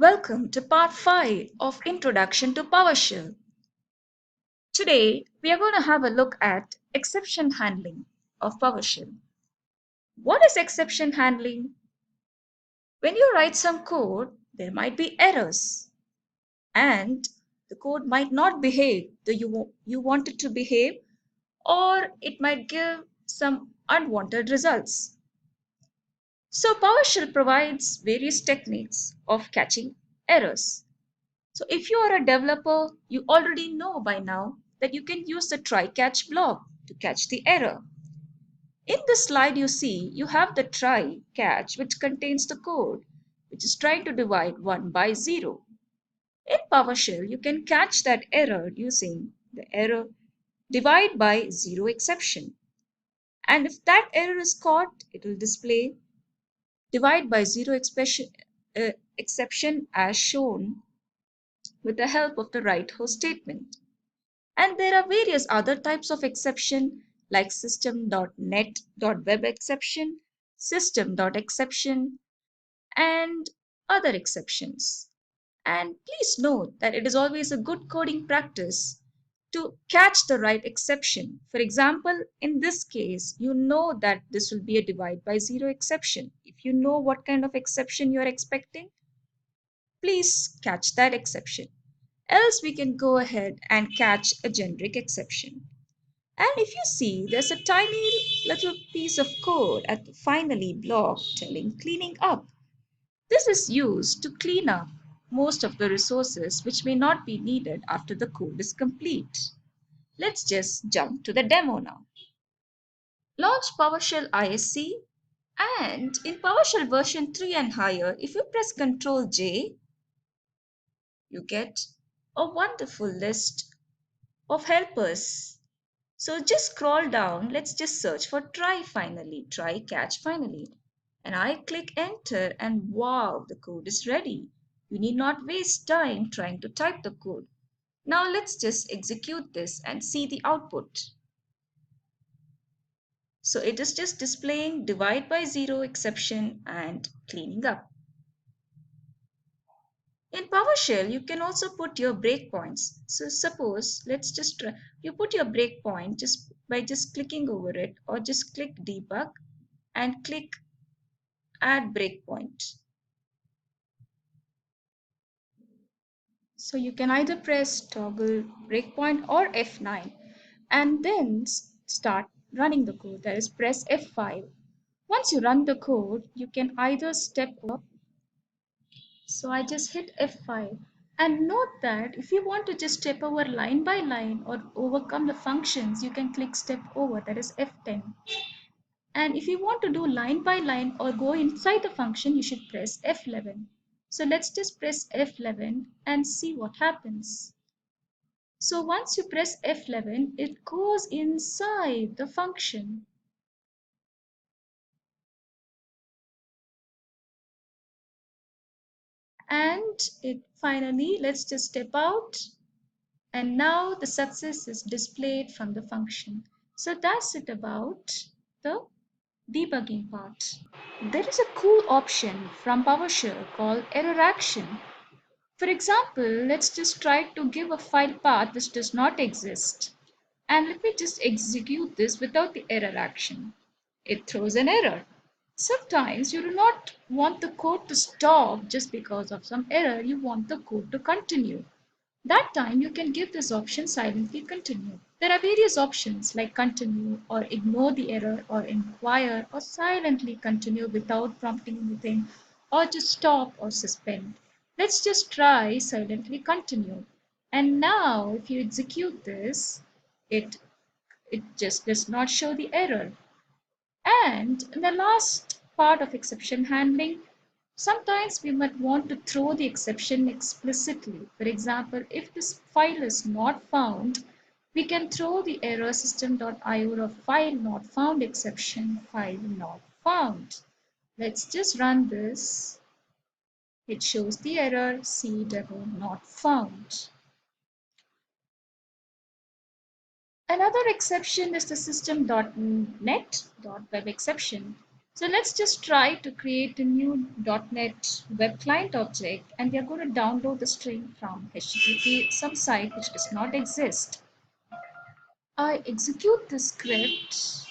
Welcome to part 5 of Introduction to PowerShell. Today, we are going to have a look at exception handling of PowerShell. What is exception handling? When you write some code, there might be errors and the code might not behave the you want it to behave, or it might give some unwanted results. So PowerShell provides various techniques of catching errors. So if you are a developer, you already know by now that you can use the try catch block to catch the error. In this slide you see you have the try catch which contains the code which is trying to divide 1 by 0. In PowerShell you can catch that error using the error divide by 0 exception. And if that error is caught, it will display divide by 0 exception as shown with the help of the right host statement. And there are various other types of exception like system.net.web exception, system.exception, and other exceptions. And please note that it is always a good coding practice to catch the right exception. For example, in this case, you know that this will be a divide by 0 exception. If you know what kind of exception you are expecting, please catch that exception. Else we can go ahead and catch a generic exception. And if you see, there's a tiny little piece of code at the finally block telling cleaning up. This is used to clean up most of the resources which may not be needed after the code is complete. Let's just jump to the demo now. Launch PowerShell ISC, and in PowerShell version 3 and higher, if you press Ctrl J, you get a wonderful list of helpers. So just scroll down, let's just search for try catch finally. And I click enter and wow, the code is ready. You need not waste time trying to type the code. Now let's just execute this and see the output. So it is just displaying divide by 0 exception and cleaning up. In PowerShell, you can also put your breakpoints. So suppose, let's just try, you put your breakpoint just by just clicking over it, or just click debug and click add breakpoint. So you can either press toggle breakpoint or F9 and then start running the code. That is, press F5. Once you run the code, you can either step up. So I just hit F5. And note that if you want to just step over line by line or overcome the functions, you can click step over, that is F10. And if you want to do line by line or go inside the function, you should press F11. So let's just press F11 and see what happens. So once you press F11, it goes inside the function. And it finally, let's just step out. And now the success is displayed from the function. So that's it about the debugging part. There is a cool option from PowerShell called error action. For example, let's just try to give a file path which does not exist. And let me just execute this without the error action. It throws an error. Sometimes you do not want the code to stop just because of some error. You want the code to continue. That time you can give this option silently continue. There are various options like continue or ignore the error or inquire or silently continue without prompting anything or just stop or suspend. Let's just try silently continue. And now if you execute this, it just does not show the error. And in the last part of exception handling, sometimes we might want to throw the exception explicitly. For example, if this file is not found, we can throw the error system.io or file not found exception, file not found. Let's just run this. It shows the error C demo not found. Another exception is the system.net.web exception. So let's just try to create a new .NET Web Client object, and we are going to download the string from HTTP some site which does not exist. I execute the script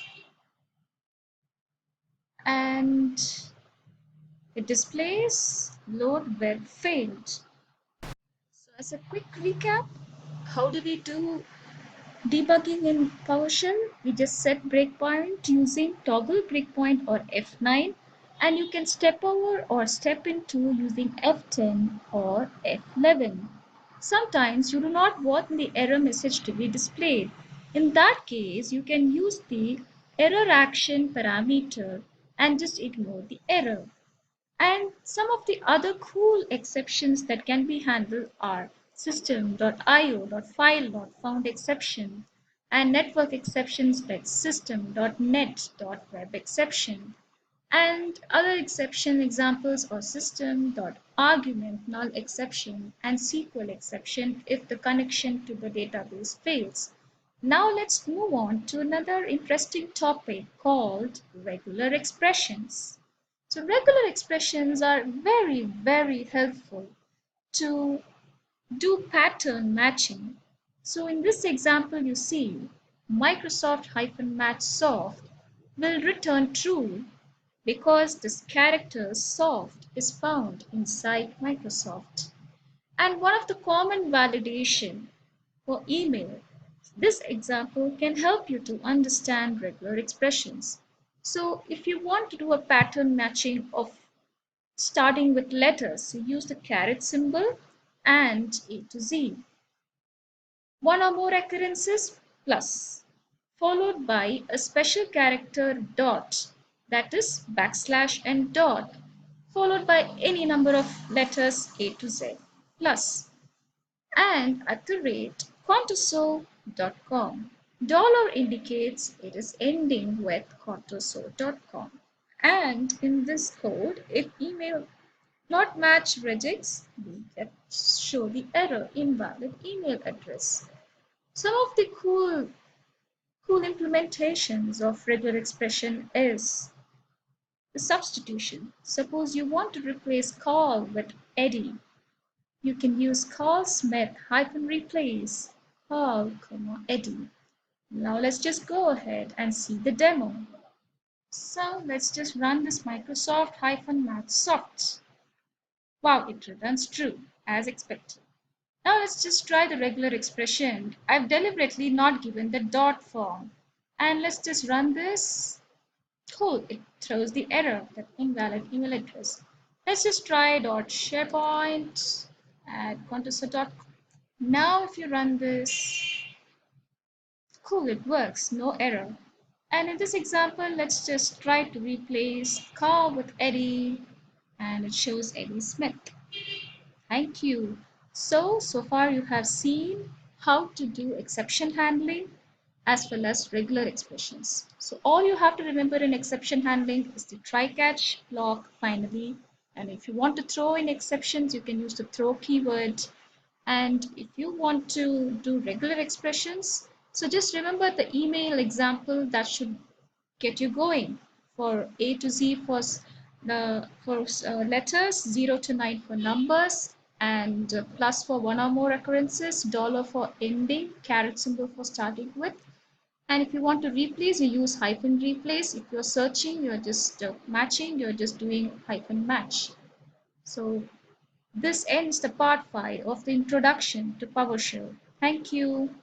and it displays load web failed. So as a quick recap, how do we do debugging in PowerShell? We just set breakpoint using toggle breakpoint or F9, and you can step over or step into using F10 or F11. Sometimes you do not want the error message to be displayed. In that case, you can use the error action parameter and just ignore the error. And some of the other cool exceptions that can be handled are system.io.file.found exception and network exceptions like system.net.web exception. And other exception examples are system.argument null exception and SQL exception if the connection to the database fails. Now let's move on to another interesting topic called regular expressions. So regular expressions are very helpful to do pattern matching. So in this example you see Microsoft-match soft will return true because this character soft is found inside Microsoft. And one of the common validation for email, this example can help you to understand regular expressions. So if you want to do a pattern matching of starting with letters, you use the caret symbol and A to Z. One or more occurrences plus, followed by a special character dot, that is backslash and dot, followed by any number of letters A to Z, plus, and at the rate contoso.com. Dollar indicates it is ending with contoso.com. And in this code, if email not match rejects, we get show the error invalid email address. Some of the cool implementations of regular expression is the substitution. Suppose you want to replace Carl with Eddie. You can use Carl Smith replace Carl, Eddie. Now let's just go ahead and see the demo. So let's just run this Microsoft-Match soft. Wow, it returns true as expected. Now let's just try the regular expression. I've deliberately not given the dot form. And let's just run this. Cool, it throws the error, that invalid email address. Let's just try .sharepoint at contoso.com. Now if you run this, cool, it works, no error. And in this example, let's just try to replace Carl with Eddie, and it shows Eddie Smith. Thank you. So far you have seen how to do exception handling as well as regular expressions. So all you have to remember in exception handling is the try-catch block finally. And if you want to throw in exceptions, you can use the throw keyword. And if you want to do regular expressions, so just remember the email example that should get you going. For A to Z for letters, 0 to 9 for numbers, and plus for one or more occurrences, dollar for ending, caret symbol for starting with. And if you want to replace, you use hyphen replace. If you're searching, you're just matching, you're just doing hyphen match. So this ends the part 5 of the introduction to PowerShell. Thank you.